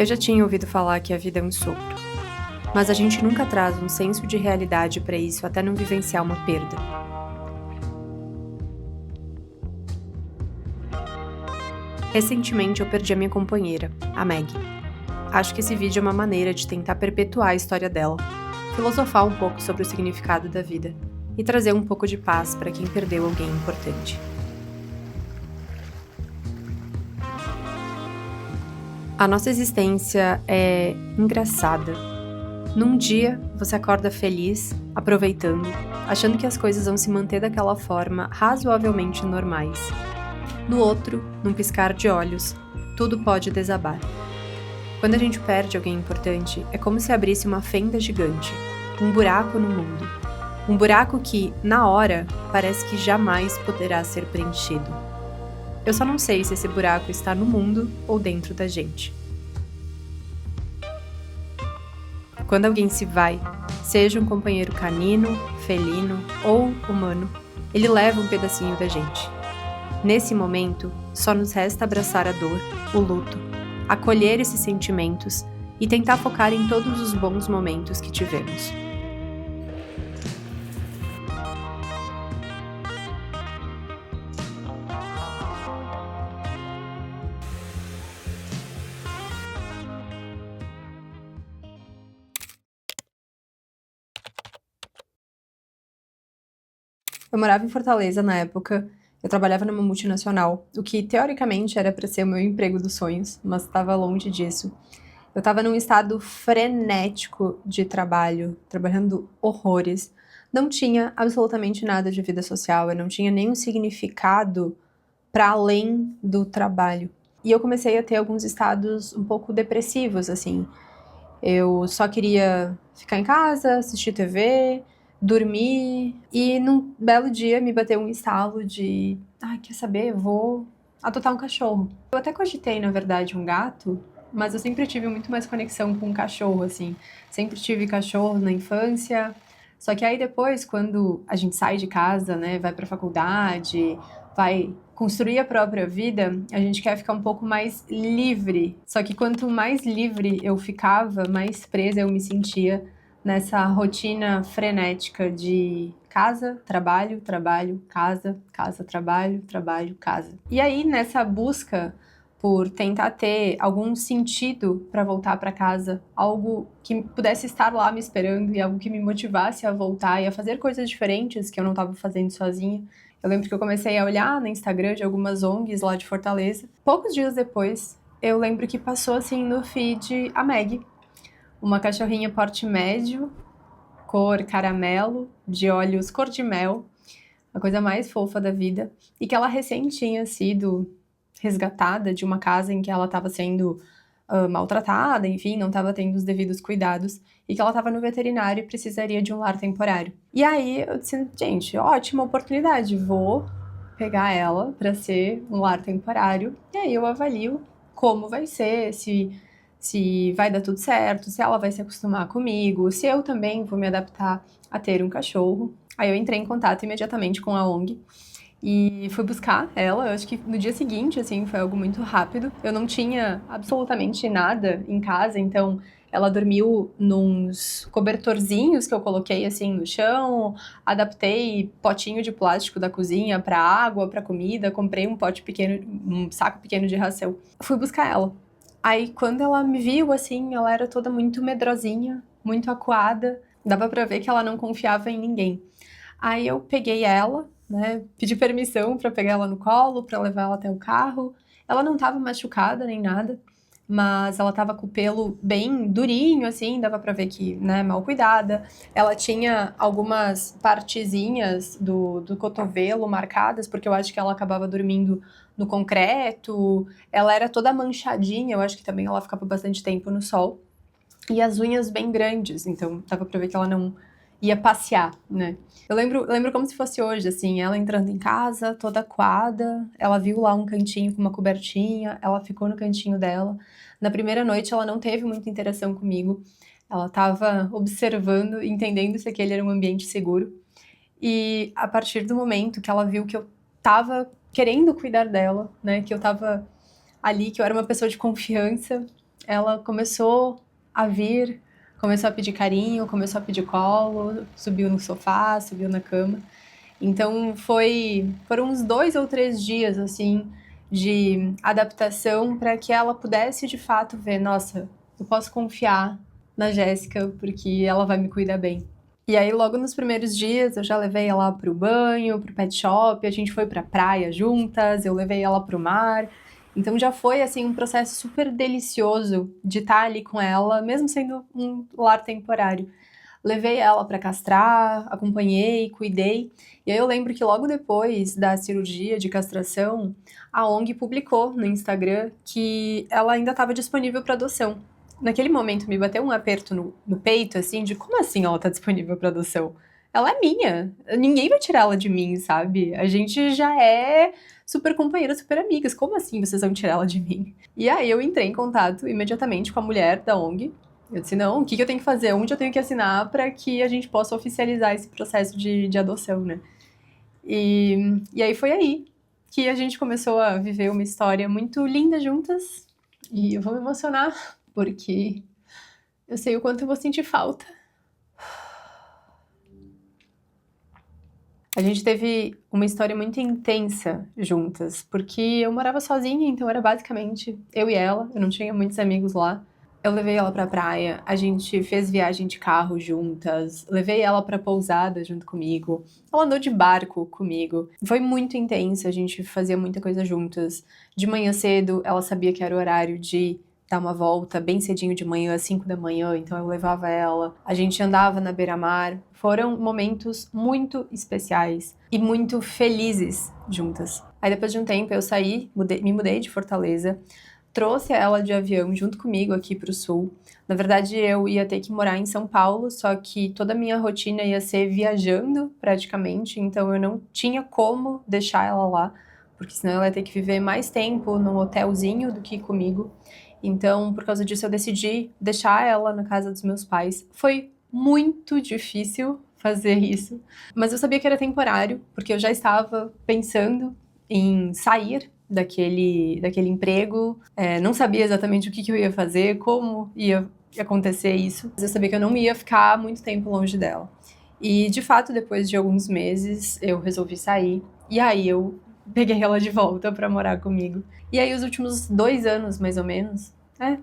Eu já tinha ouvido falar que a vida é um sopro, mas a gente nunca traz um senso de realidade para isso até não vivenciar uma perda. Recentemente eu perdi a minha companheira, a Meg. Acho que esse vídeo é uma maneira de tentar perpetuar a história dela, filosofar um pouco sobre o significado da vida e trazer um pouco de paz para quem perdeu alguém importante. A nossa existência é engraçada. Num dia, você acorda feliz, aproveitando, achando que as coisas vão se manter daquela forma razoavelmente normais. No outro, num piscar de olhos, tudo pode desabar. Quando a gente perde alguém importante, é como se abrisse uma fenda gigante, um buraco no mundo. Um buraco que, na hora, parece que jamais poderá ser preenchido. Eu só não sei se esse buraco está no mundo ou dentro da gente. Quando alguém se vai, seja um companheiro canino, felino ou humano, ele leva um pedacinho da gente. Nesse momento, só nos resta abraçar a dor, o luto, acolher esses sentimentos e tentar focar em todos os bons momentos que tivemos. Eu morava em Fortaleza na época, eu trabalhava numa multinacional, o que teoricamente era para ser o meu emprego dos sonhos, mas estava longe disso. Eu estava num estado frenético de trabalho, trabalhando horrores. Não tinha absolutamente nada de vida social, eu não tinha nenhum significado para além do trabalho. E eu comecei a ter alguns estados um pouco depressivos, assim. Eu só queria ficar em casa, assistir TV, dormir. E num belo dia me bateu um estalo de, quer saber? Eu vou adotar um cachorro. Eu até cogitei, na verdade, um gato, mas eu sempre tive muito mais conexão com um cachorro, assim. Sempre tive cachorro na infância. Só que aí depois, quando a gente sai de casa, né, vai pra faculdade, vai construir a própria vida, a gente quer ficar um pouco mais livre. Só que quanto mais livre eu ficava, mais presa eu me sentia nessa rotina frenética de casa, trabalho, trabalho, casa, casa, trabalho, trabalho, casa. E aí, nessa busca por tentar ter algum sentido para voltar para casa, algo que pudesse estar lá me esperando e algo que me motivasse a voltar e a fazer coisas diferentes que eu não estava fazendo sozinha, eu lembro que eu comecei a olhar no Instagram de algumas ONGs lá de Fortaleza. Poucos dias depois, eu lembro que passou assim no feed a Meg, uma cachorrinha porte médio, cor caramelo, de olhos cor de mel, a coisa mais fofa da vida, e que ela recém tinha sido resgatada de uma casa em que ela estava sendo maltratada, enfim, não estava tendo os devidos cuidados, e que ela estava no veterinário e precisaria de um lar temporário. E aí eu disse, gente, ótima oportunidade, vou pegar ela para ser um lar temporário, e aí eu avalio como vai ser, se vai dar tudo certo, se ela vai se acostumar comigo, se eu também vou me adaptar a ter um cachorro. Aí eu entrei em contato imediatamente com a ONG e fui buscar ela. Eu acho que no dia seguinte, assim, foi algo muito rápido. Eu não tinha absolutamente nada em casa, então ela dormiu nos cobertorzinhos que eu coloquei, assim, no chão. Adaptei potinho de plástico da cozinha para água, para comida. Comprei um pote pequeno, um saco pequeno de ração. Fui buscar ela. Aí, quando ela me viu, assim, ela era toda muito medrosinha, muito acuada. Dava pra ver que ela não confiava em ninguém. Aí eu peguei ela, né, pedi permissão pra pegar ela no colo, pra levar ela até o carro. Ela não tava machucada nem nada, mas ela tava com o pelo bem durinho, assim, dava pra ver que, né, mal cuidada. Ela tinha algumas partezinhas do cotovelo marcadas, porque eu acho que ela acabava dormindo no concreto. Ela era toda manchadinha, eu acho que também ela ficava bastante tempo no sol. E as unhas bem grandes, então dava pra ver que ela não ia passear, né? Eu lembro como se fosse hoje, assim, ela entrando em casa, toda acuada, ela viu lá um cantinho com uma cobertinha, ela ficou no cantinho dela. Na primeira noite ela não teve muita interação comigo, ela tava observando, entendendo se aquele era um ambiente seguro. E a partir do momento que ela viu que eu tava querendo cuidar dela, né, que eu tava ali, que eu era uma pessoa de confiança, ela começou a vir, começou a pedir carinho, começou a pedir colo, subiu no sofá, subiu na cama. Então foram uns 2 ou 3 dias assim de adaptação para que ela pudesse de fato ver, nossa, eu posso confiar na Jéssica porque ela vai me cuidar bem. E aí logo nos primeiros dias eu já levei ela pro banho, pro pet shop, a gente foi pra praia juntas, eu levei ela pro mar. Então já foi assim um processo super delicioso de estar ali com ela, mesmo sendo um lar temporário. Levei ela para castrar, acompanhei, cuidei. E aí eu lembro que logo depois da cirurgia de castração, a ONG publicou no Instagram que ela ainda estava disponível para adoção. Naquele momento me bateu um aperto no peito, assim, de como assim ela tá disponível para adoção? Ela é minha, ninguém vai tirar ela de mim, sabe? A gente já é super companheiras, super amigas, como assim vocês vão tirar ela de mim? E aí eu entrei em contato imediatamente com a mulher da ONG, eu disse, não, o que eu tenho que fazer? Onde eu tenho que assinar para que a gente possa oficializar esse processo de adoção, né? E aí foi aí que a gente começou a viver uma história muito linda juntas. E eu vou me emocionar, porque eu sei o quanto eu vou sentir falta. A gente teve uma história muito intensa juntas, porque eu morava sozinha, então era basicamente eu e ela, eu não tinha muitos amigos lá. Eu levei ela pra praia, a gente fez viagem de carro juntas, levei ela pra pousada junto comigo, ela andou de barco comigo. Foi muito intenso, a gente fazia muita coisa juntas. De manhã cedo, ela sabia que era o horário de dar uma volta bem cedinho de manhã, às 5 da manhã, então eu levava ela. A gente andava na beira-mar. Foram momentos muito especiais e muito felizes juntas. Aí depois de um tempo eu saí, me mudei de Fortaleza, trouxe ela de avião junto comigo aqui para o sul. Na verdade, eu ia ter que morar em São Paulo, só que toda a minha rotina ia ser viajando praticamente, então eu não tinha como deixar ela lá, porque senão ela ia ter que viver mais tempo num hotelzinho do que comigo. Então, por causa disso, eu decidi deixar ela na casa dos meus pais. Foi muito difícil fazer isso, mas eu sabia que era temporário, porque eu já estava pensando em sair daquele emprego, não sabia exatamente o que eu ia fazer, como ia acontecer isso, mas eu sabia que eu não ia ficar muito tempo longe dela. E, de fato, depois de alguns meses, eu resolvi sair, e aí eu peguei ela de volta para morar comigo. E aí, os últimos 2 anos, mais ou menos,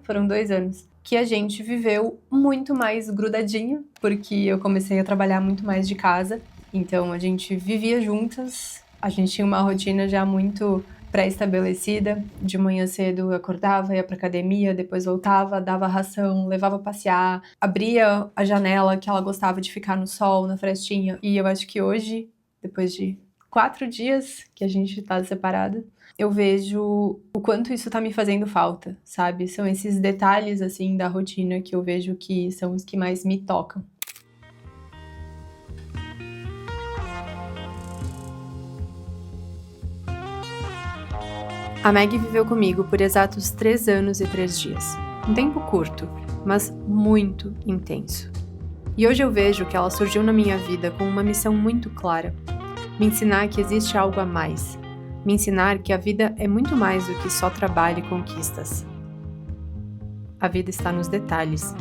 foram 2 anos, que a gente viveu muito mais grudadinho, porque eu comecei a trabalhar muito mais de casa, então a gente vivia juntas, a gente tinha uma rotina já muito pré-estabelecida. De manhã cedo eu acordava, ia pra academia, depois voltava, dava ração, levava a passear, abria a janela que ela gostava de ficar no sol, na frestinha. E eu acho que hoje, depois de 4 dias que a gente tá separada, eu vejo o quanto isso tá me fazendo falta, sabe? São esses detalhes, assim, da rotina que eu vejo que são os que mais me tocam. A Maggie viveu comigo por exatos 3 anos e 3 dias. Um tempo curto, mas muito intenso. E hoje eu vejo que ela surgiu na minha vida com uma missão muito clara: me ensinar que existe algo a mais. Me ensinar que a vida é muito mais do que só trabalho e conquistas. A vida está nos detalhes.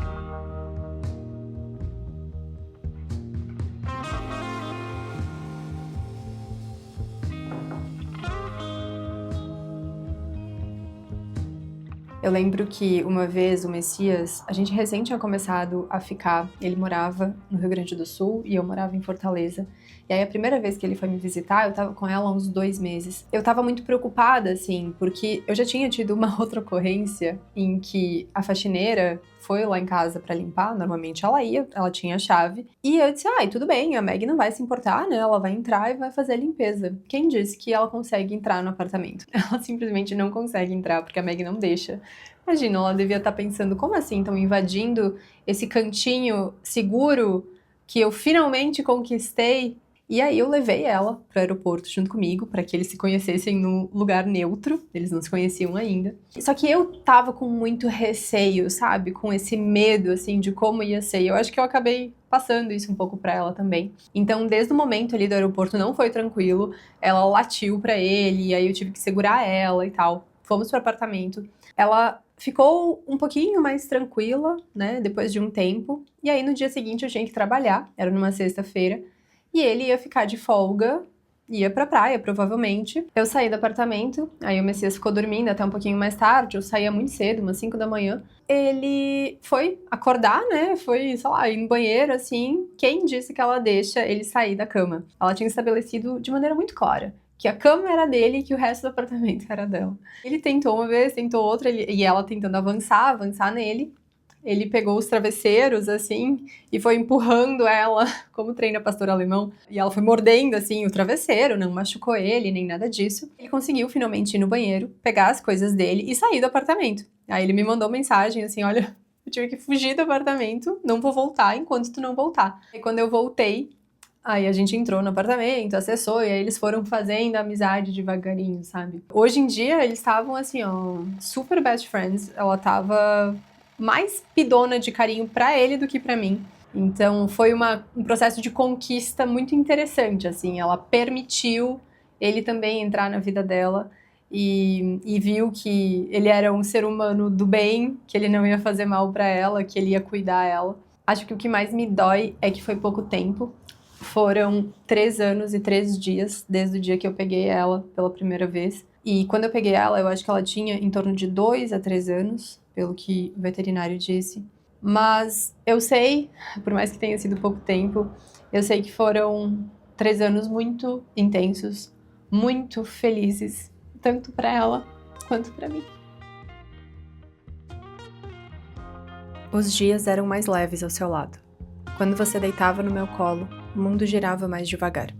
Eu lembro que uma vez o Messias, a gente recém tinha começado a ficar, ele morava no Rio Grande do Sul e eu morava em Fortaleza. E aí a primeira vez que ele foi me visitar, eu tava com ela há uns 2 meses. Eu tava muito preocupada, assim, porque eu já tinha tido uma outra ocorrência em que a faxineira foi lá em casa pra limpar, normalmente ela ia, ela tinha a chave, e eu disse, tudo bem, a Meg não vai se importar, né, ela vai entrar e vai fazer a limpeza. Quem disse que ela consegue entrar no apartamento? Ela simplesmente não consegue entrar, porque a Meg não deixa. Imagina, ela devia estar pensando, como assim estão invadindo esse cantinho seguro que eu finalmente conquistei? E aí eu levei ela pro aeroporto junto comigo, para que eles se conhecessem num lugar neutro, eles não se conheciam ainda. Só que eu tava com muito receio, sabe? Com esse medo, assim, de como ia ser. E eu acho que eu acabei passando isso um pouco pra ela também. Então, desde o momento ali do aeroporto não foi tranquilo, ela latiu pra ele, e aí eu tive que segurar ela e tal. Fomos pro apartamento. Ela ficou um pouquinho mais tranquila, né, depois de um tempo. E aí no dia seguinte eu tinha que trabalhar, era numa sexta-feira, e ele ia ficar de folga, ia pra praia, provavelmente. Eu saí do apartamento, aí o Messias ficou dormindo até um pouquinho mais tarde, eu saía muito cedo, umas 5 da manhã. Ele foi acordar, né, foi, sei lá, ir no banheiro, assim. Quem disse que ela deixa ele sair da cama? Ela tinha estabelecido de maneira muito clara que a cama era dele e que o resto do apartamento era dela. Ele tentou uma vez, tentou outra, e ela tentando avançar nele. Ele pegou os travesseiros, assim, e foi empurrando ela, como treina pastor alemão. E ela foi mordendo, assim, o travesseiro, não machucou ele, nem nada disso. Ele conseguiu finalmente ir no banheiro, pegar as coisas dele e sair do apartamento. Aí ele me mandou mensagem, assim, olha, eu tive que fugir do apartamento, não vou voltar enquanto tu não voltar. E quando eu voltei, aí a gente entrou no apartamento, acessou, e aí eles foram fazendo amizade devagarinho, sabe? Hoje em dia, eles estavam, assim, ó, super best friends. Ela tava mais pidona de carinho pra ele do que pra mim. Então, foi um processo de conquista muito interessante, assim. Ela permitiu ele também entrar na vida dela e viu que ele era um ser humano do bem, que ele não ia fazer mal pra ela, que ele ia cuidar ela. Acho que o que mais me dói é que foi pouco tempo. Foram 3 anos e 3 dias desde o dia que eu peguei ela pela primeira vez. E quando eu peguei ela, eu acho que ela tinha em torno de 2 a 3 anos, pelo que o veterinário disse. Mas eu sei, por mais que tenha sido pouco tempo, eu sei que foram 3 anos muito intensos, muito felizes, tanto para ela quanto para mim. Os dias eram mais leves ao seu lado. Quando você deitava no meu colo, o mundo girava mais devagar.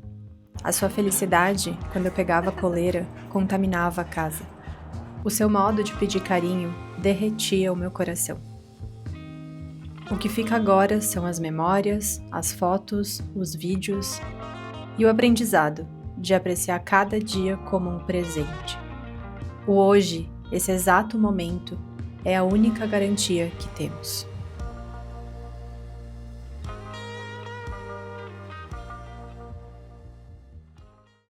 A sua felicidade, quando eu pegava a coleira, contaminava a casa. O seu modo de pedir carinho derretia o meu coração. O que fica agora são as memórias, as fotos, os vídeos e o aprendizado de apreciar cada dia como um presente. O hoje, esse exato momento, é a única garantia que temos.